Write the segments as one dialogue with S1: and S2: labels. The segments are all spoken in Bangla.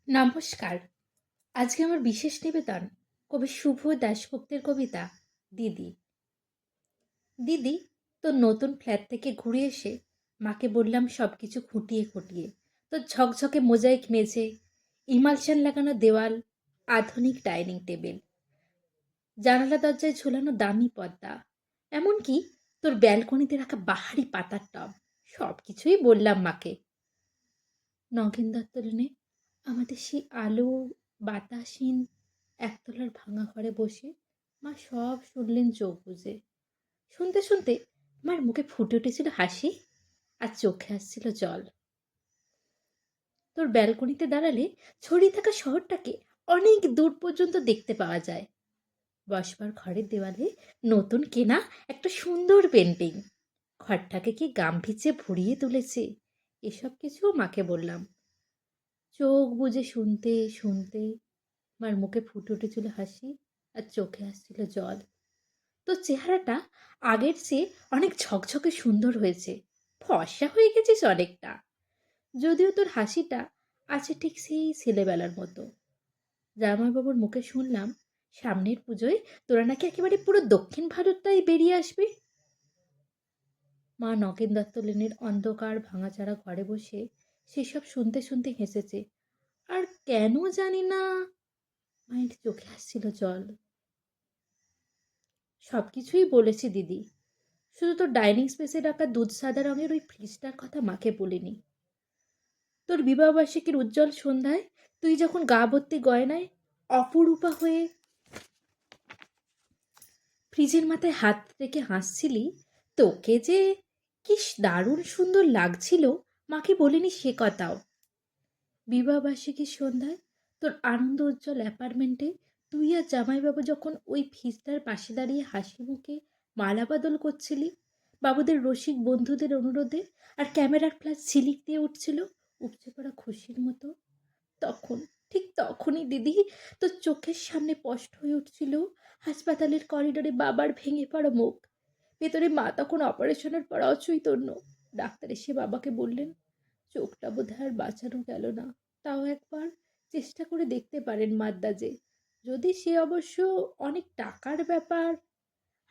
S1: নমস্কার। আজকে আমার বিশেষ নিবেদন কবি শুভ দাশগুপ্তের কবিতা দিদি। দিদি, তোর নতুন ফ্ল্যাট থেকে ঘুরে এসে মাকে বললাম সব কিছু খুঁটিয়ে খুঁটিয়ে। তোর ঝকঝকে মোজাইক মেঝে, ইমালশন লাগানো দেওয়াল, আধুনিক ডাইনিং টেবিল, জানালা দরজায় ঝুলানো দামি পর্দা, এমনকি তোর ব্যালকনিতে রাখা বাহারি পাতার টব, সব কিছুই বললাম মাকে। নগেন দত্ত লেনে আমাদের সেই আলো বাতাসহীন একতলার ভাঙা ঘরে বসে মা সব শুনলেন চোখ বুজে। শুনতে শুনতে মার মুখে ফুটে উঠেছিল হাসি, আর চোখে আসছিল জল। তোর ব্যালকনিতে দাঁড়ালে ছড়িয়ে থাকা শহরটাকে অনেক দূর পর্যন্ত দেখতে পাওয়া যায়। বসবার ঘরের দেওয়ালে নতুন কেনা একটা সুন্দর পেন্টিং ঘরটাকে কি গাম্ভীর্যে ভরিয়ে তুলেছে। এসব কিছুও মাকে বললাম। চোখ বুজে শুনতে শুনতে মার মুখে ফুটে উঠেছিল হাসি, আর চোখে আসছিল জল। তোর চেহারাটা আগের চেয়ে অনেক ঝকঝকে সুন্দর হয়েছে, ফর্সা হয়ে গেছিস অনেকটা। যদিও তোর হাসিটা আছে ঠিক সেই ছেলেবেলার মতো। জামাইবাবুর মুখে শুনলাম সামনের পুজোয় তোরা নাকি একেবারে পুরো দক্ষিণ ভারতটাই বেরিয়ে আসবি। মা নগেন দত্ত লেনের অন্ধকার ভাঙাচাড়া ঘরে বসে সেসব শুনতে শুনতে হেসেছে। আর কেন জানি না মায়ের চোখে আসছিল জল। সব কিছুই বলেছি দিদি, শুধু তোর ডাইনিং স্পেসে রাখা দুধ সাদা রঙের ওই ফ্রিজটার কথা মাকে বলিনি। তোর বিবাহবার্ষিকীর উজ্জ্বল সন্ধ্যায় তুই যখন গা ভর্তি গয়নায় অপরূপা হয়ে ফ্রিজের মাথায় হাত রেখে হাসছিলি, তোকে যে কি দারুণ সুন্দর লাগছিল মাকে বলিনি সে কথাও। বিবাহবার্ষিকীর সন্ধ্যায় তোর আনন্দ উজ্জ্বল অ্যাপার্টমেন্টে তুই আর জামাইবাবু যখন ওই ফ্রিজটার পাশে দাঁড়িয়ে হাসি মুখে মালা বদল করছিলি, বাবুদের রসিক বন্ধুদের অনুরোধে, আর ক্যামেরার ফ্ল্যাশ ঝিলিক দিয়ে উঠছিল উপচে পড়া খুশির মতো, তখন ঠিক তখনই দিদি তোর চোখের সামনে স্পষ্ট হয়ে উঠছিল হাসপাতালের করিডোরে বাবার ভেঙে পড়া মুখ। ভেতরে মা তখন অপারেশনের পর অচৈতন্য। ডাক্তার এসে বাবাকে বললেন চোখটা বোধহয় আর বাঁচানো গেল না, তাও একবার চেষ্টা করে দেখতে পারেন মাদ্রাজে। যদি সে অবশ্য অনেক টাকার ব্যাপার।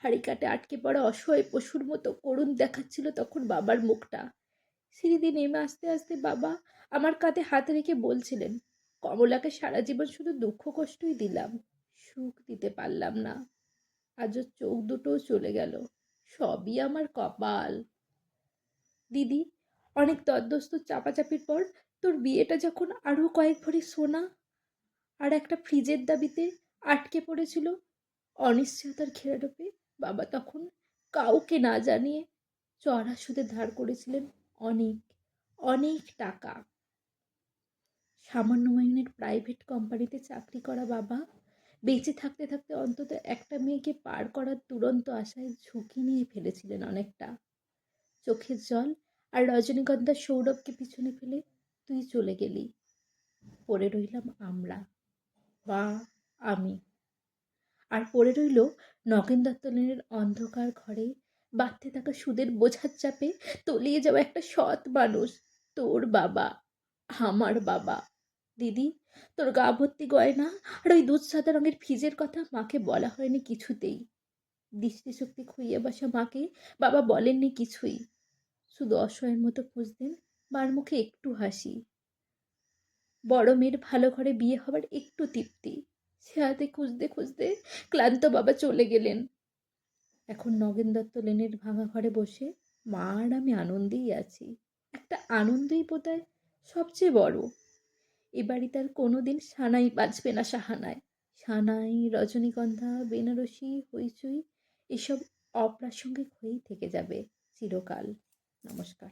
S1: হাড়িকাটে আটকে পড়া অসহায় পশুর মতো করুণ দেখাচ্ছিল তখন বাবার মুখটা। সিঁড়ি দিয়ে নেমে আসতে আসতে বাবা আমার কাঁধে হাত রেখে বলছিলেন, কমলাকে সারা জীবন শুধু দুঃখ কষ্টই দিলাম, সুখ দিতে পারলাম না। আজ ওর চোখ দুটোও চলে গেল, সবই আমার কপাল। দিদি, অনেক তদ্দস্ত চাপাচাপির পর তোর বিয়েটা যখন আরও কয়েক ভরি সোনা আর একটা ফ্রিজের দাবিতে আটকে পড়েছিল অনিশ্চয়তার ঘেরাটোপে, বাবা তখন কাউকে না জানিয়ে চড়া সুদে ধার করেছিলেন অনেক অনেক টাকা। সামান্য মাইনের প্রাইভেট কোম্পানিতে চাকরি করা বাবা বেঁচে থাকতে থাকতে অন্তত একটা মেয়েকে পার করার দুরন্ত আশায় ঝুঁকি নিয়ে ফেলেছিলেন অনেকটা। চোখের জল আর রজনীগন্ধার সৌরভকে পিছনে ফেলে তুই চলে গেলি। পড়ে রইলাম আমরা, বা আমি। আর পড়ে রইল নগেন দত্ত লেনের অন্ধকার ঘরে বাড়তে থাকা সুদের বোঝার চাপে তলিয়ে যাওয়া একটা সৎ মানুষ, তোর বাবা, আমার বাবা। দিদি, তোর গা ভর্তি গয়না আর ওই দুধ সাদা রঙের ফ্রিজের কথা মাকে বলা হয়নি কিছুতেই। দৃষ্টিশক্তি খুইয়ে বসা মাকে বাবা বলেননি কিছুই, শুধু অসহায়ের মতো খুঁজতেন মার মুখে একটু হাসি, বড় মেয়ের ভালো ঘরে বিয়ে হবার একটু তৃপ্তি। সে হাতে খুঁজতে খুঁজতে ক্লান্ত বাবা চলে গেলেন। এখন নগেন দত্ত লেনের ভাঙা ঘরে বসে মা আর আমি আনন্দেই আছি। একটা আনন্দই বোধহয় সবচেয়ে বড়। এ বাড়িতে আর কোনোদিন সানাই বাজবে না সাহানায়। সানাই, রজনীগন্ধা, বেনারসি, হইচই এসব অপ্রাসঙ্গিক হয়েই থেকে যাবে চিরকাল। নমস্কার।